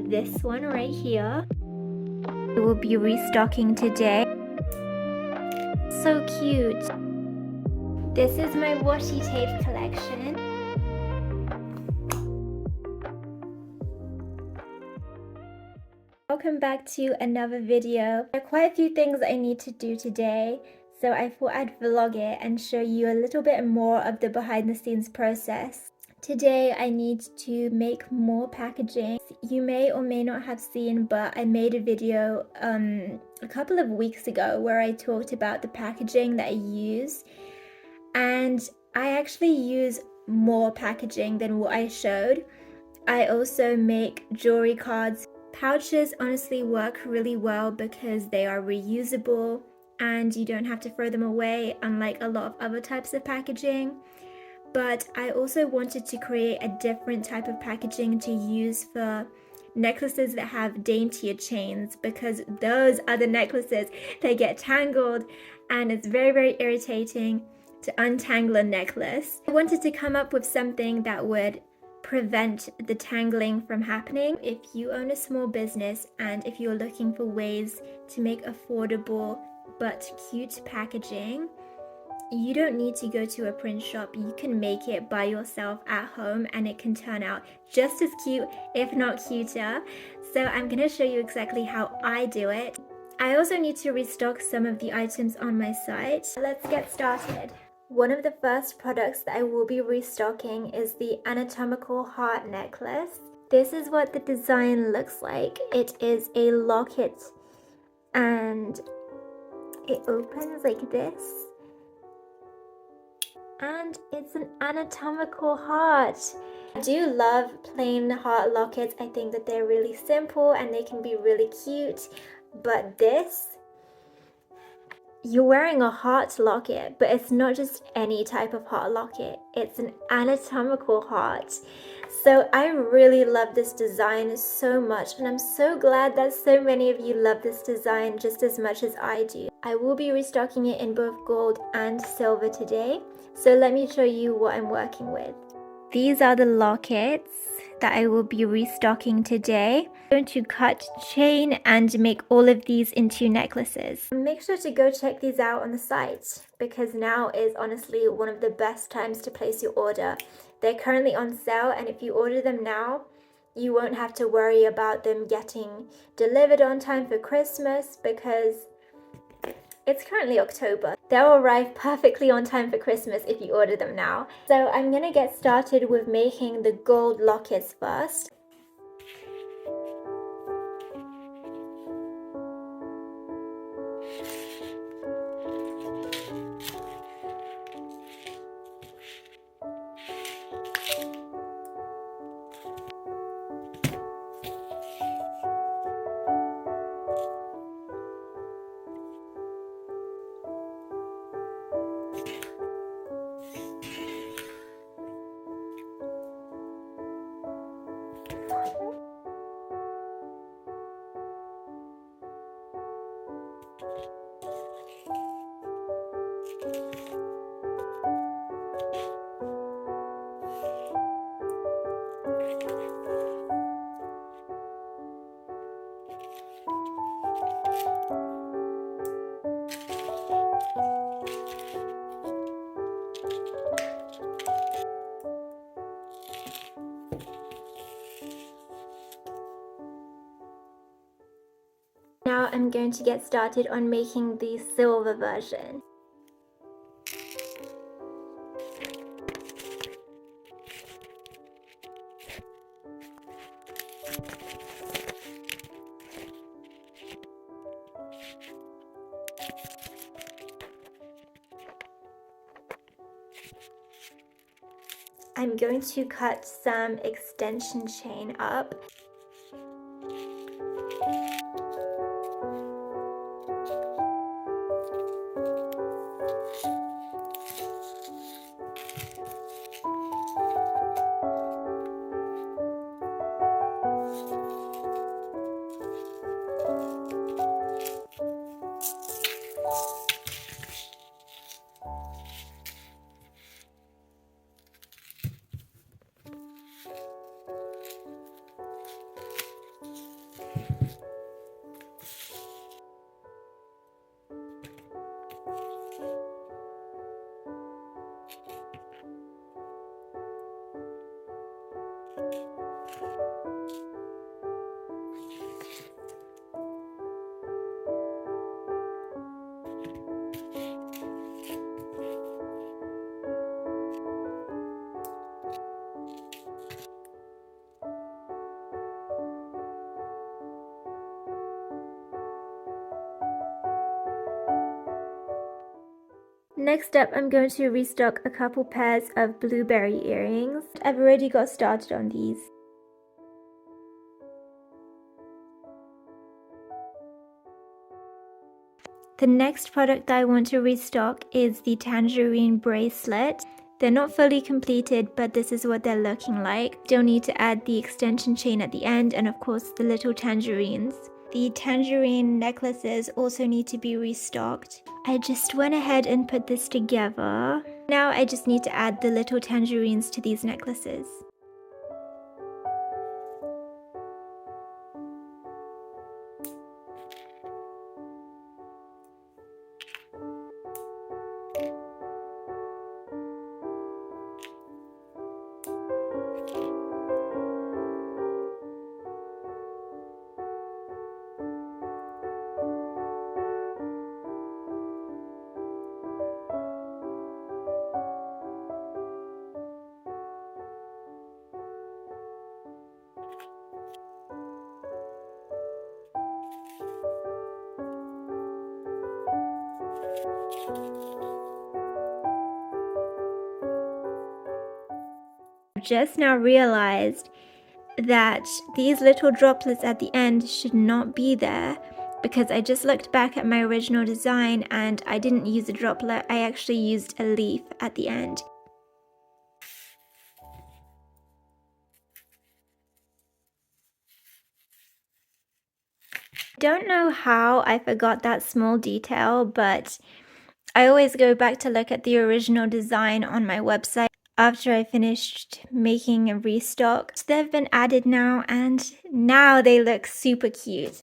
this one right here. I will be restocking today. So cute. This is my washi tape collection. Welcome back to another video. There are quite a few things I need to do today, so I thought I'd vlog it and show you a little bit more of the behind the scenes process. Today I need to make more packaging. You may or may not have seen, but I made a video a couple of weeks ago where I talked about the packaging that I use, and I actually use more packaging than what I showed. I also make jewelry cards. Pouches honestly work really well because they are reusable and you don't have to throw them away, unlike a lot of other types of packaging. But I also wanted to create a different type of packaging to use for necklaces that have daintier chains, because those other necklaces, they get tangled and it's very irritating to untangle a necklace. I wanted to come up with something that would prevent the tangling from happening. If you own a small business and if you're looking for ways to make affordable but cute packaging, you don't need to go to a print shop. You can make it by yourself at home and it can turn out just as cute, if not cuter. So I'm going to show you exactly how I do it. I also need to restock some of the items on my site. Let's get started. One of the first products that I will be restocking is the anatomical heart necklace. This is what the design looks like. It is a locket and it opens like this. And it's an anatomical heart. I do love plain heart lockets. I think that they're really simple and they can be really cute. But this, you're wearing a heart locket, but it's not just any type of heart locket. It's an anatomical heart. So I really love this design so much, and I'm so glad that so many of you love this design just as much as I do. I will be restocking it in both gold and silver today. So let me show you what I'm working with. These are the lockets that I will be restocking today. I'm going to cut chain and make all of these into necklaces. Make sure to go check these out on the site, because now is honestly one of the best times to place your order. They're currently on sale, and if you order them now, you won't have to worry about them getting delivered on time for Christmas, because it's currently October. They'll arrive perfectly on time for Christmas if you order them now. So I'm gonna get started with making the gold lockets first. Now I'm going to get started on making the silver version. I'm going to cut some extension chain up. Next up, I'm going to restock a couple pairs of blueberry earrings. I've already got started on these. The next product that I want to restock is the tangerine bracelet. They're not fully completed, but this is what they're looking like. Still need to add the extension chain at the end and of course the little tangerines. The tangerine necklaces also need to be restocked. I just went ahead and put this together. Now I just need to add the little tangerines to these necklaces. Just now realized that these little droplets at the end should not be there because I just looked back at my original design and I didn't use a droplet, I actually used a leaf at the end. Don't know how I forgot that small detail, but I always go back to look at the original design on my website after I finished making a restock. They've been added now and now they look super cute.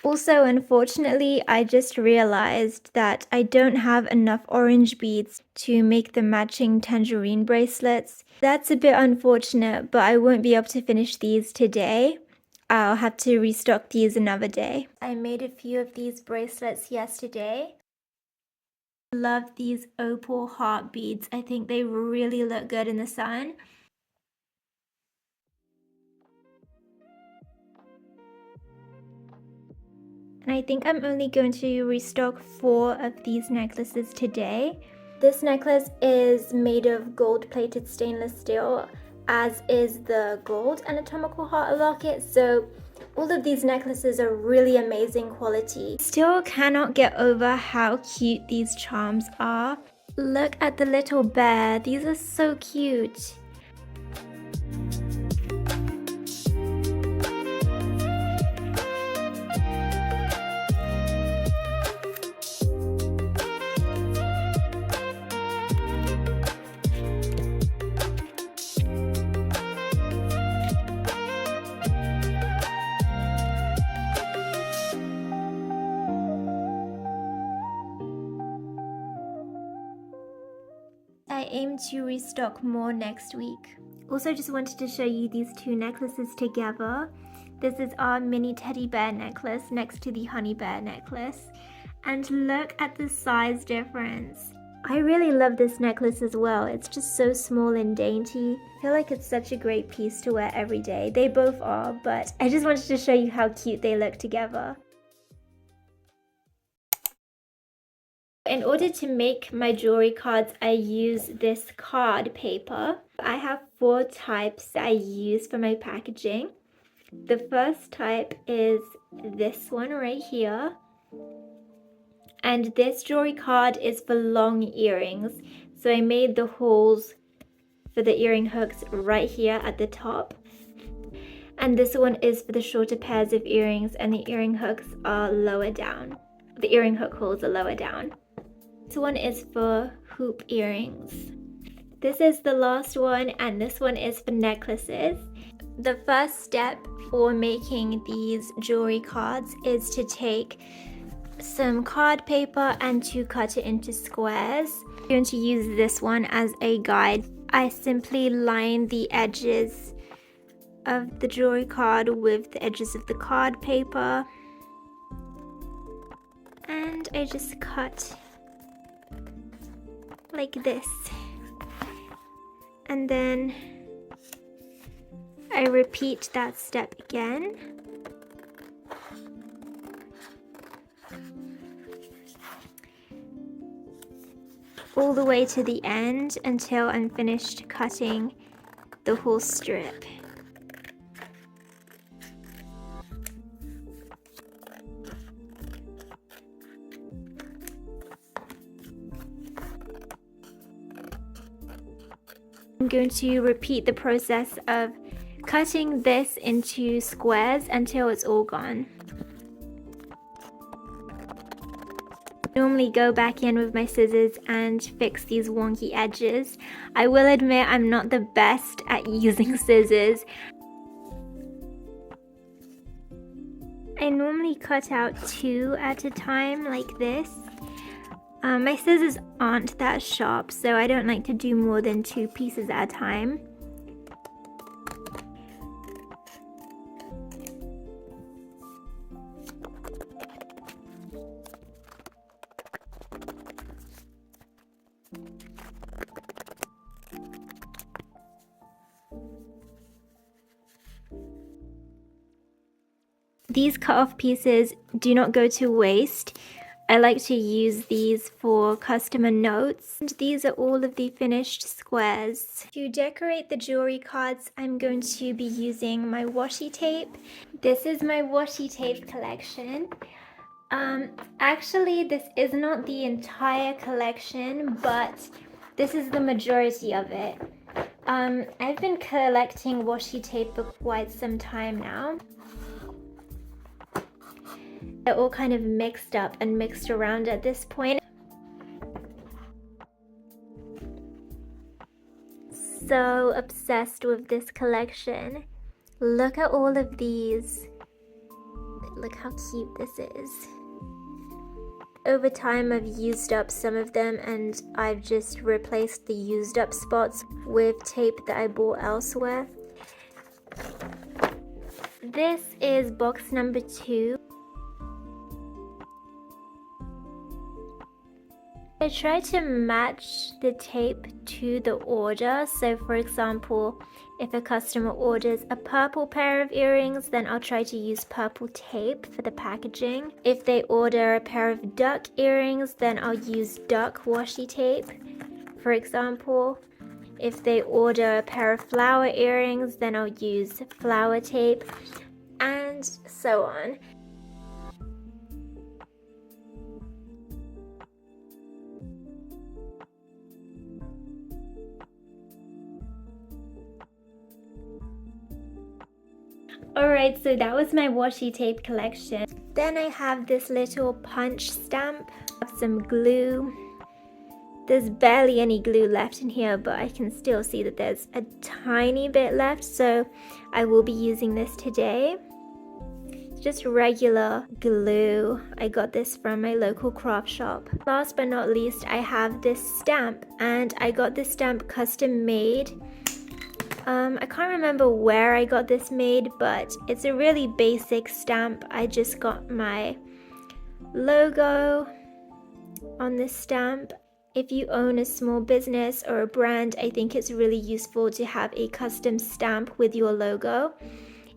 Also, unfortunately, I just realized that I don't have enough orange beads to make the matching tangerine bracelets. That's a bit unfortunate, but I won't be able to finish these today. I'll have to restock these another day. I made a few of these bracelets yesterday. Love these opal heart beads. I think they really look good in the sun. And I think I'm only going to restock 4 of these necklaces today. This necklace is made of gold-plated stainless steel, as is the gold anatomical heart locket, so all of these necklaces are really amazing quality. Still cannot get over how cute these charms are. Look at the little bear, these are so cute. I aim to restock more next week. Also just wanted to show you these 2 necklaces together. This is our mini teddy bear necklace next to the honey bear necklace. And look at the size difference. I really love this necklace as well. It's just so small and dainty. I feel like it's such a great piece to wear every day. They both are, but I just wanted to show you how cute they look together. In order to make my jewelry cards, I use this card paper. I have 4 types that I use for my packaging. The first type is this one right here. And this jewelry card is for long earrings. So I made the holes for the earring hooks right here at the top. And this one is for the shorter pairs of earrings and the earring hooks are lower down. The earring hook holes are lower down. This one is for hoop earrings. This is the last one and this one is for necklaces. The first step for making these jewelry cards is to take some card paper and to cut it into squares. I'm going to use this one as a guide. I simply line the edges of the jewelry card with the edges of the card paper and I just cut like this, and then I repeat that step again. all the way to the end until I'm finished cutting the whole strip. I'm going to repeat the process of cutting this into squares until it's all gone. Normally go back in with my scissors and fix these wonky edges. I will admit I'm not the best at using scissors. I normally cut out 2 at a time like this. My scissors aren't that sharp, so I don't like to do more than 2 pieces at a time. These cut-off pieces do not go to waste. I like to use these for customer notes. And these are all of the finished squares. To decorate the jewelry cards, I'm going to be using my washi tape. This is my washi tape collection. Actually, this is not the entire collection, but this is the majority of it. I've been collecting washi tape for quite some time now. They're all kind of mixed up and mixed around at this point. So obsessed with this collection. Look at all of these. Look how cute this is. Over time I've used up some of them and I've just replaced the used up spots with tape that I bought elsewhere. This is box number 2. I try to match the tape to the order. So for example, if a customer orders a purple pair of earrings, then I'll try to use purple tape for the packaging. If they order a pair of duck earrings, then I'll use duck washi tape, for example. If they order a pair of flower earrings, then I'll use flower tape, and so on. Alright, so that was my washi tape collection. Then I have this little punch stamp, some glue. There's barely any glue left in here, but I can still see that there's a tiny bit left, so I will be using this today. It's just regular glue. I got this from my local craft shop. Last but not least, I have this stamp, and I got this stamp custom made. I can't remember where I got this made, but it's a really basic stamp. I just got my logo on this stamp. If you own a small business or a brand, I think it's really useful to have a custom stamp with your logo.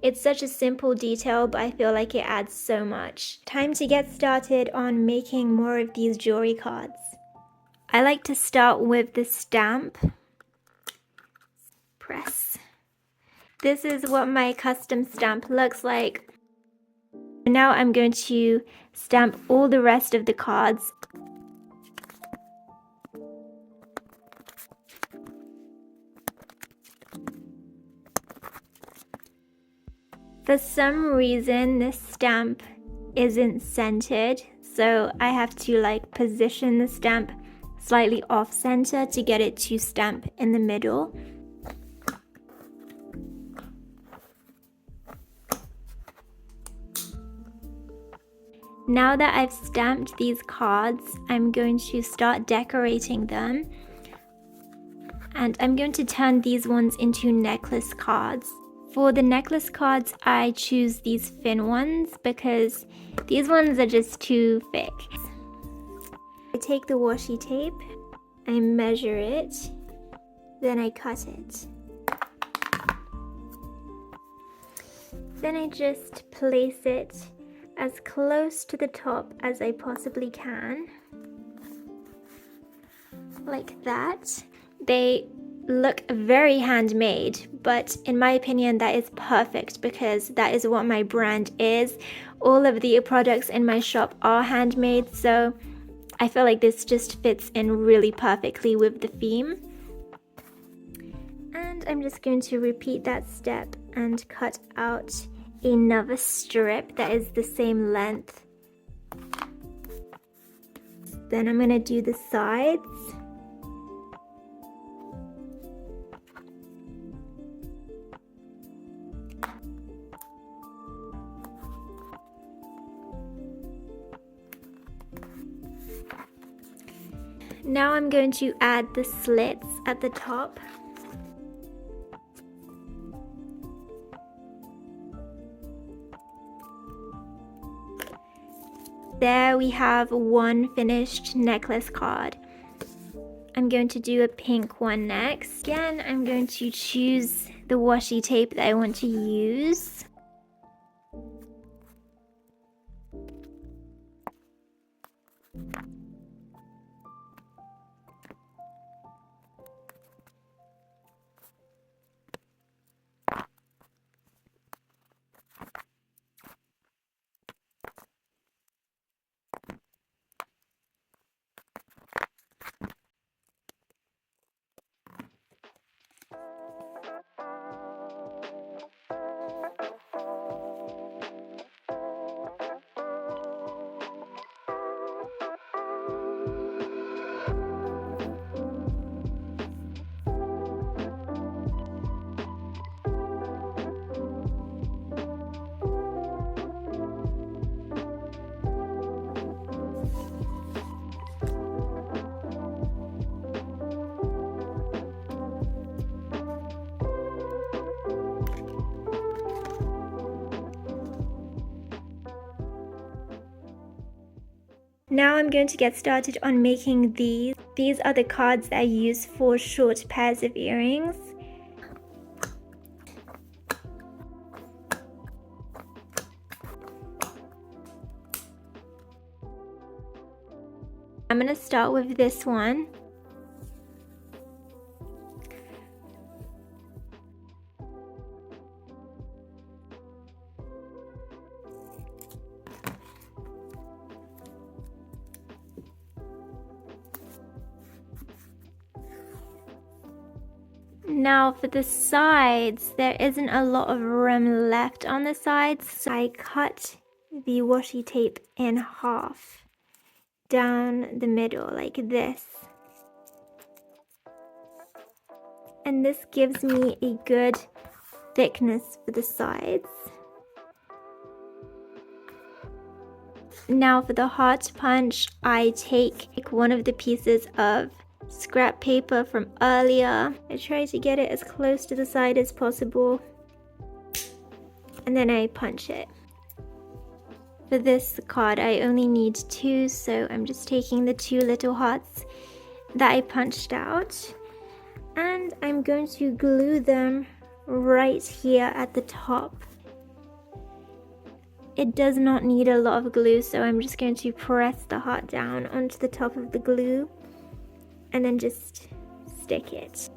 It's such a simple detail, but I feel like it adds so much. Time to get started on making more of these jewelry cards. I like to start with the stamp. Press. This is what my custom stamp looks like. Now I'm going to stamp all the rest of the cards. For some reason this stamp isn't centered, so I have to position the stamp slightly off center to get it to stamp in the middle. Now that I've stamped these cards, I'm going to start decorating them. And I'm going to turn these ones into necklace cards. For the necklace cards, I choose these thin ones because these ones are just too thick. I take the washi tape, I measure it, then I cut it. Then I just place it as close to the top as I possibly can. like that. They look very handmade, but in my opinion that is perfect because that is what my brand is. All of the products in my shop are handmade, so I feel like this just fits in really perfectly with the theme. And I'm just going to repeat that step and cut out another strip that is the same length. Then I'm going to do the sides. Now I'm going to add the slits at the top. There we have one finished necklace card. I'm going to do a pink one next. Again, I'm going to choose the washi tape that I want to use. Now I'm going to get started on making these. These are the cards that I use for short pairs of earrings. I'm going to start with this one. Now for the sides, there isn't a lot of room left on the sides, so I cut the washi tape in half down the middle like this. And this gives me a good thickness for the sides. Now for the heart punch, I take one of the pieces of scrap paper from earlier. I try to get it as close to the side as possible, and then I punch it. For this card I only need 2, so I'm just taking the 2 little hearts that I punched out, and I'm going to glue them right here at the top. It does not need a lot of glue, so I'm just going to press the heart down onto the top of the glue and then just stick it.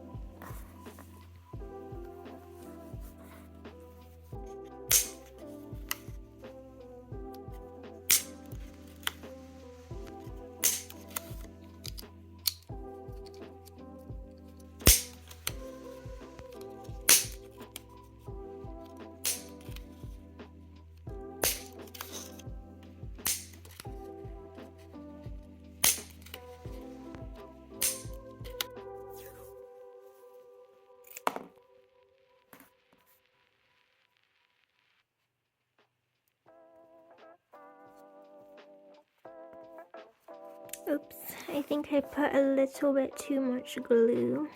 Oops, I think I put a little bit too much glue.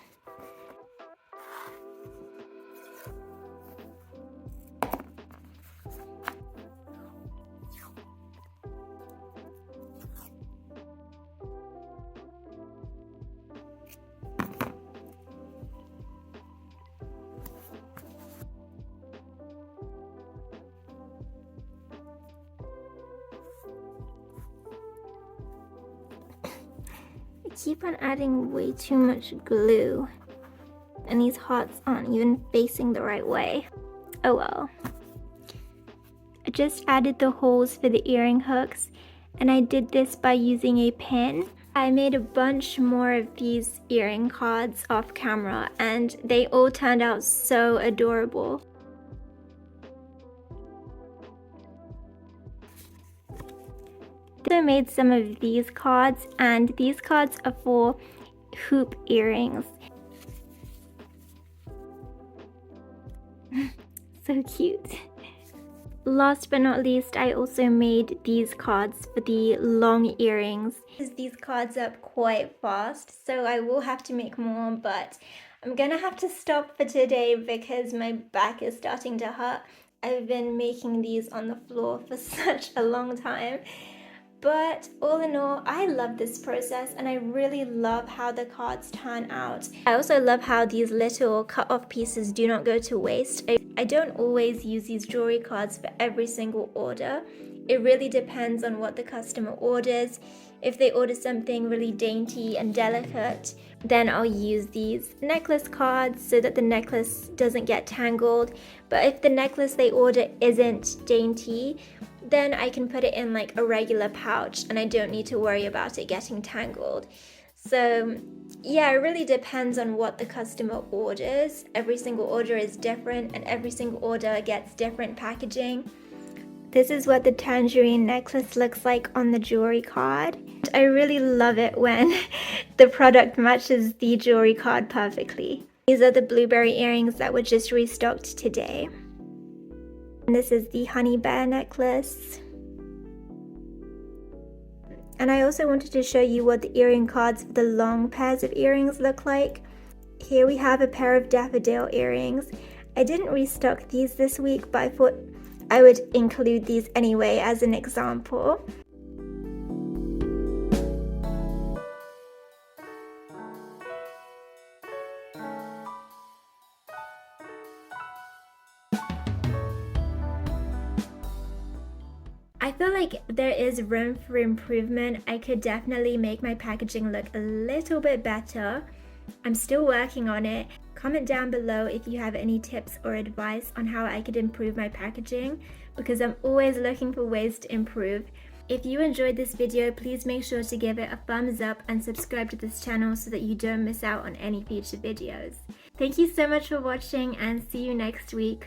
keep on adding way too much glue, and these hearts aren't even facing the right way. Oh well. I just added the holes for the earring hooks, and I did this by using a pin. I made a bunch more of these earring cards off camera, and they all turned out so adorable. I made some of these cards, and these cards are for hoop earrings. So cute. Last but not least, I also made these cards for the long earrings. These cards up quite fast, so I will have to make more, but I'm gonna have to stop for today because my back is starting to hurt. I've been making these on the floor for such a long time. But all in all, I love this process, and I really love how the cards turn out. I also love how these little cut off pieces do not go to waste. I don't always use these jewelry cards for every single order. It really depends on what the customer orders. If they order something really dainty and delicate, then I'll use these necklace cards so that the necklace doesn't get tangled. But if the necklace they order isn't dainty, then I can put it in like a regular pouch and I don't need to worry about it getting tangled. So yeah, it really depends on what the customer orders. Every single order is different, and every single order gets different packaging. This is what the tangerine necklace looks like on the jewelry card. I really love it when the product matches the jewelry card perfectly. These are the blueberry earrings that were just restocked today. And this is the honey bear necklace. And I also wanted to show you what the earring cards for the long pairs of earrings look like. Here we have a pair of daffodil earrings. I didn't restock these this week, but I thought I would include these anyway as an example. I feel like there is room for improvement. I could definitely make my packaging look a little bit better. I'm still working on it. Comment down below if you have any tips or advice on how I could improve my packaging, because I'm always looking for ways to improve. If you enjoyed this video, please make sure to give it a thumbs up and subscribe to this channel so that you don't miss out on any future videos. Thank you so much for watching, and see you next week.